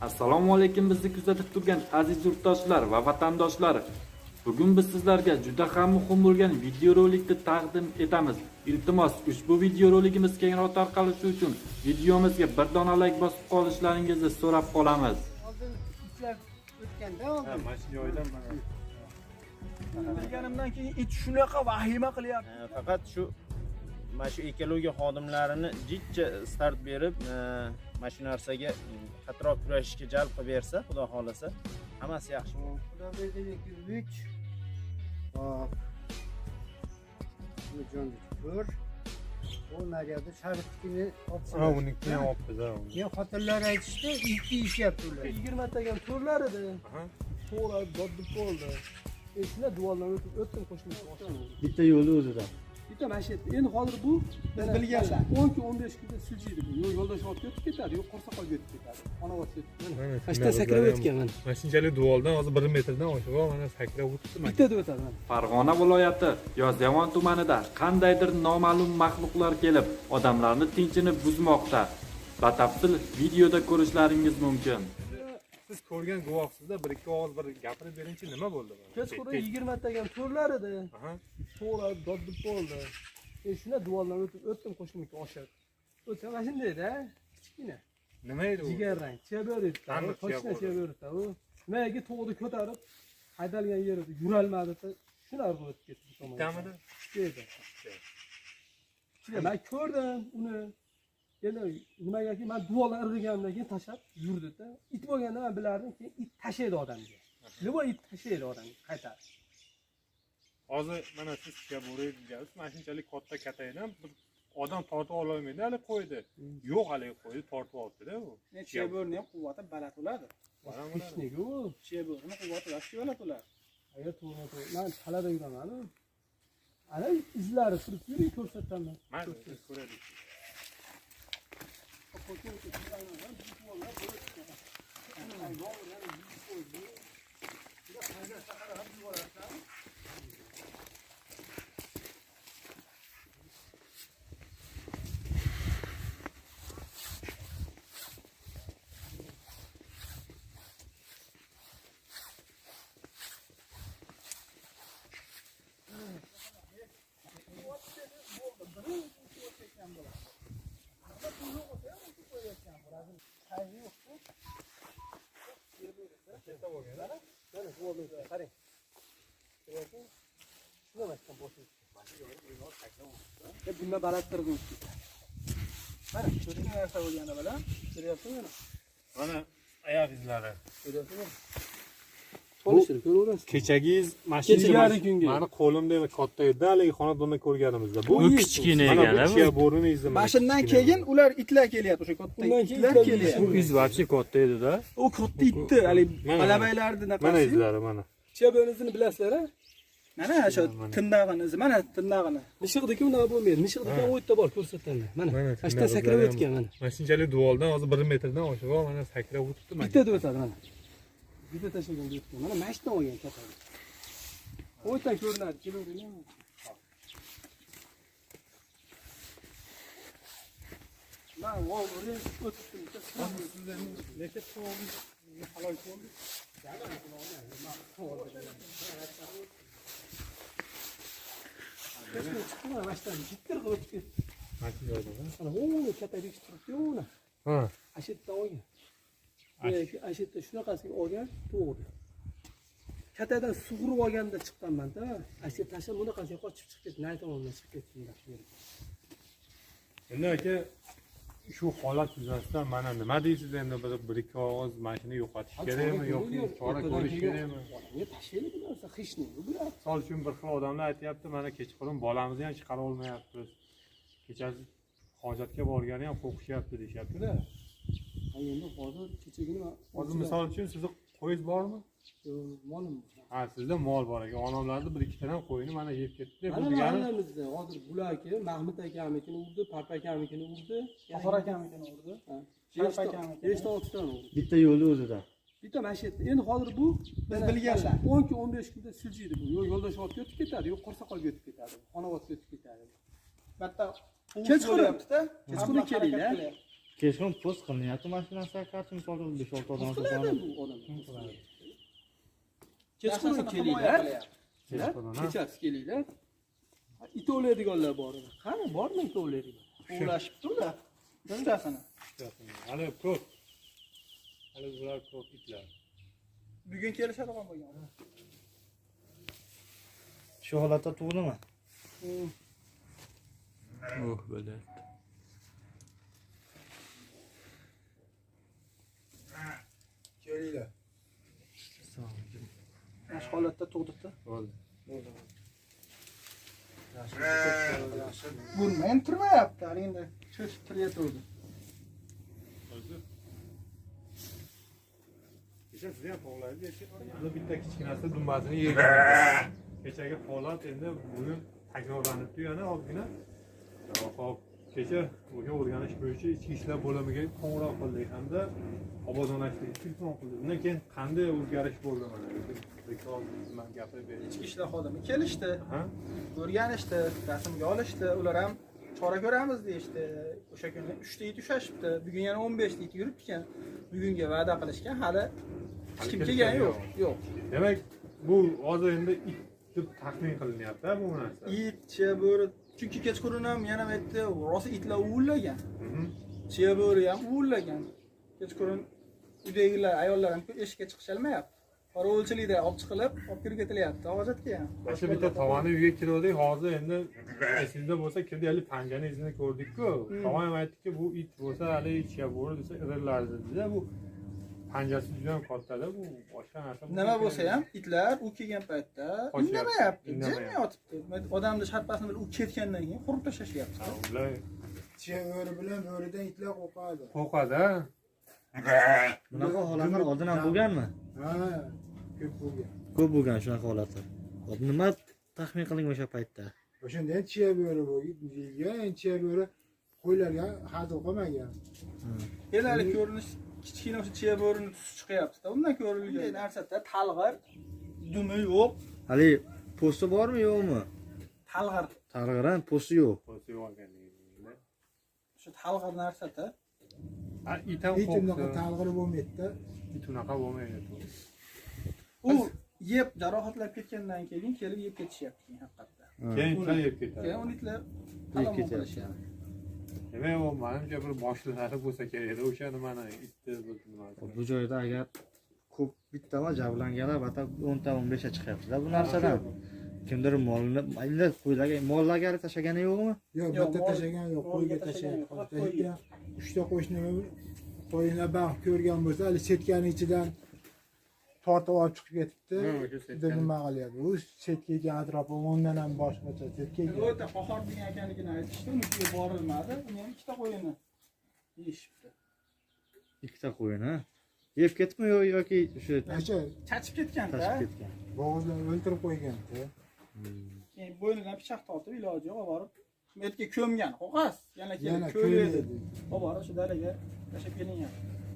Assalomu alaykum bizni kuzatib turgan aziz yurtdoshlar va vatandoshlar. Bugun biz sizlarga juda ham muhim bo'lgan videorolikni taqdim etamiz. Iltimos, ushbu videoroligimiz kengroq tarqalishi uchun videomizga bir dona like bosib qolishlaringizni so'rab qolamiz. Oldin itlar o'tganda Ha, mana shu joydan mana. bilganimdan keyin it shunaqa vahima qilyapti. Faqat shu mana shu ekologiya xodimlarini jiddiy start berib, mana shu narsaga qattiqroq kurashishga jalb qilib bersa, xudo xolasa, hammasi yaxshi bo'ladi. Xudo berdi yuk. Hop. Bu jon ko'r. Bu naryoqda sharifkini olsa. Ha, unikini ham olibmiz ha. Men xotinlar aytishdi, it deyishyapti ular. 20 tagan to'rlar edi. To'rlar dodib bo'ldi. Esna duolarni o'tdim qo'shimcha. Bitta yo'li o'zida. Bitta mashinada. Endi hozir bu biz bilganlar 10 kun 15 kunda siljiydi bu. Yo'ldosh olib ketib ketadi, yo'q qo'rsoqqa ketib ketadi. Xonavot ketadi. Qashta sakrab o'tgan mana. Mashinchalik duoldan hozir 1 metrdan oshiqroq mana sakrab o'tibdi. Bittada o'tadi mana. Farg'ona viloyati Yozyovon tumanida qandaydir noma'lum maxluqlar kelib, odamlarni tinchini buzmoqda. Batafsil videoda ko'rishlaringiz mumkin. Siz ko'rgan guvohsizda bir ikki og'iz bir gapirib beringchi, nima bo'ldi mana? Kechqurun 20 tagan to'rlar edi. Aha. To'rlar dodib bo'ldi. Shuna duolarni o'tdim qo'shimcha oshib. O'tsa mana shunday edi, kichkina. Nima edi u? Jigarrang, cheberib, Qanday toshna cheberib? cheberib, u. Nimaga to'g'ri ko'tarib, haydalgan yerida yurolmadi, shular bo'lib ketdi bu tomonga. Kamida? Dedi. Men ko'rdim uni. Endi nimagaki men duolar irg'animdan keyin tashlab yurdi-da. It bo'lganda men bilardim, keyin it tashlaydi odamga. Nima it tashlaydi odamga qaytarib. Hozir mana siz cheborayapsiz, mashinchalik katta kataydan bir odam tortib ololmaydi, hali qo'ydi. Yo'q, hali qo'ydi, tortib oldi-da u. Cheborni ham quvvati baland bo'ladi. Ishniga u. Cheborni quvvati yaxshi baland bo'ladi. Agar to'g'ri, men talada yuraman. Ana izlari turib yuring ko'rsataman. Mana siz ko'raylik. Bundan baland turdim. Mana ko'rgan narsa bo'lgani bilan ko'ryapsizmi? Mana oyoq izlari. Ko'ryapsizmi? Polishni ko'raverasiz. Kechagiz Kechagari kunga. mani qo'limda katta edi, haligi xonadonda ko'rganimizda. Bu kichkina ekan, bu cheborni izi. Mashindan keyin ular itlar kelyapti, o'sha katta Undan itlar keyin kelyapti. Bu iz вообще katta edi-da. U katta itni, hali Mana. balabaylarni Mana nafasi. izlari mana. Cheberizini bilasizlar-a? Mana o'sha tirnog'ini izi, mana tirnog'ini. Nishiqdiki unaqa bo'lmaydi. Nishiqdiki u yerda bor ko'rsatadi. Mana. Qashta sakrab o'tgan mana. Mashinchalik duoldan hozir 1 metrdan oshiqroq mana sakrab o'tibdi mana. Bittada o'tadi mana. Bitta tashlagan o'tgan. Mana mashina olgan katadi. O yerdan ko'rinadi, kelavering. Men o'g'ri o'tdim. Lekin to'g'ri halol bo'ldi. Mana mashina jittir qilib o'tib ketdi. Mana u katalik turibdi uni. Ha. Ashitdan olgan. Ashitda shunaqasiga olgan, to'g'ri. Katadan sug'urib olganda chiqqanman-da. Ashit tashlab bunaqasiga qochib chiqib ketdi. Nay tomondan chiqib ketdi bunday. Endi aka shu holat yuzasidan mana nima deysiz endi bir ikki og'iz mashina yo'qotish kerakmi yoki chora ko'rish kerakmi? Ne tashlaydi bu narsa xishni. Bu bilan Misol uchun bir xil odamlar aytyapti, mana kechqurun bolamizni ham chiqarib olmayapmiz. Kechasi hojatga borgani ham qo'rqishyapti deyapti-da. endi hozir kechagina Hozir misol uchun sizda qo'yingiz bormi? molim. Ha, sizda mol bor ekan. Onamlarda bir ikkitadan qo'yini mana yeb ketdi. Bu Mana degani mahallamizda hozir Bulaki, Mahmud akamnikini urdi, Parpa akamnikini urdi, Oxir akamnikini urdi. Sharif akamnikini 5-6 tani urdi. Bitta yo'li o'zida. Bitta mashinada. Endi hozir bu Biz bilganlar 10 kun 15 kunda siljiydi bu. Yo'ldosh olib ketib ketadi, yo'q qo'rsoqqa ketib ketadi. Xonavot ketib ketadi. Bitta Kechqurun bo'lyapti-da. Kechqurun kelinglar. Kechqurun post qilinyapti mashinasi qarshi misol 5-6 odam qiladi to'planib. bu odam. Kechqurun kelinglar. Kechasi kelinglar. It o'laydiganlar bor edi. Qani bormi it o'laydigan? Uğraşıp dur da. Döndürsene. Hali ko'p. Hali bular ko'p itlar. Bugün kelishadigan bo'lgan. Shu holatda tug'dimi? Bo'lyapti. Kelinglar. Yaxshi holatda tug'diqda. Bo'ldi. Bo'lmayin turmayapti. Hali endi cho'chib turayotdi. O'zi. Kecha siz ham qo'llaydi, yana bitta kichkinasi dumbasini yegan. Kechagi holat endi bugun takrorlanibdi yana ozgina. Hop, kecha o'sha o'rganish bo'yicha ichki ishlar bo'limiga qo'ng'iroq qildik hamda obodonlashtirishga telefon qildik. Undan keyin qanday o'zgarish bo'ldi mana man gapirib bering. İchki ishlar xodimi kelishdi. Ha? O'rganishdi, rasmga olishdi. Ular ham chora ko'ramiz deyishdi. O'sha kuni 3 ta it ushashibdi. Bugun yana 15 ta it yuribdi ekan. Bugunga va'da qilishgan hali hech kim kelgani yo'q. Yo'q. Demak, bu hozir endi it deb taxmin qilinyapti bu narsa. It, chiya bo'ri. Chunki kechqurun ham yana bu yerda rosa itlar uvillagan. Chiya bo'ri ham uvillagan. Kechqurun uydagilar, ayollar ham eshikka chiqisholmayapti. Qorovulchilikda olib chiqilib, olib kirib ketilyapti. Hojatga ham. Shu bitta tovoni uyga kirdik, hozir endi esingizda bo'lsa kirdi, hali panjani izini ko'rdik-ku. Tovan ham aytdiki, bu it bo'lsa hali chiya bo'ri desa irillardi dedi. Bu panjasi juda ham katta-da, bu boshqa narsa. Nima bo'lsa ham itlar u kelgan paytda indamayapti, jim yotibdi. Odamni sharpasini bilib u ketgandan keyin qurib tashlashyapti. Ular Chiya bo'ri bilan bo'ridan itlar qo'rqadi. qo'rqadi. Bunaqa holatlar oldin ham bo'lganmi? Ha, ko'p bo'lgan. Ko'p bo'lgan shunaqa holatlar. Hop nima taxmin qiling o'sha paytda? O'shanda chiya bo'ri bo'lgan, chiya bo'ri qo'ylarga hazil qilmagan. Elali ko'rinish kichkina o'sha chiya bo'rini tusi chiqyapti-da. Undan ko'rilgan narsada talg'ir, dumi yo'q. Hali posti bormi yo'qmi? Talg'ir. Targ'iran posti yo'q. Qo'yib olganligingda. O'sha talg'ir narsada Ha, it ham Hech unaqa qo'rqdi. talg'iri bo'lmaydi-da. It unaqa bo'lmaydi. u yeb jarohatlab ketgandan keyin kelib yeb ketishyapti haqiqatda. Keyin itlar yeb ketadi. Keyin uni itlar Yeb talon ketyapti. qilishyapti. Demak, u menimcha bir boshliqlari bo'lsa kerak edi. O'sha nimani itni nima. Bu joyda agar ko'p bittama jabrlanganlar bataf 10 ta 15 ta chiqyapti-da bu narsadan. Kimdir molni, mayli qo'ylarga mollarga tashlagani yo'qmi? Yo'q, Yo'q, bitta tashlagan yo'q, qo'yga tashlagan. Tashlagan 3 ta qo'shni qo'ylar baxt ko'rgan bo'lsa, hali setkani ichidan tortib olib chiqib ketibdi. Juda nima qilyapti? U setkaga atrofi o'ndan ham boshqacha setkaga. O'ta oxir degan ekanligini aytishdi, unga borilmadi. Uni ikkita qo'yini yeyishibdi. Ikkita qo'yin, ha? Yeb ketmi yoki o'sha O'sha Chachib ketgan-da. tashib ketgan? bo'g'izdan o'ltirib qo'ygan-da. Keyin bo'ynidan pichoq tortib iloji yo'q, olib borib bu yerga ko'mgan. Qog'oz yana Yana kelib ko'ydi. ko'ydi. Olib borib o'sha dalaga tashlab kelingan.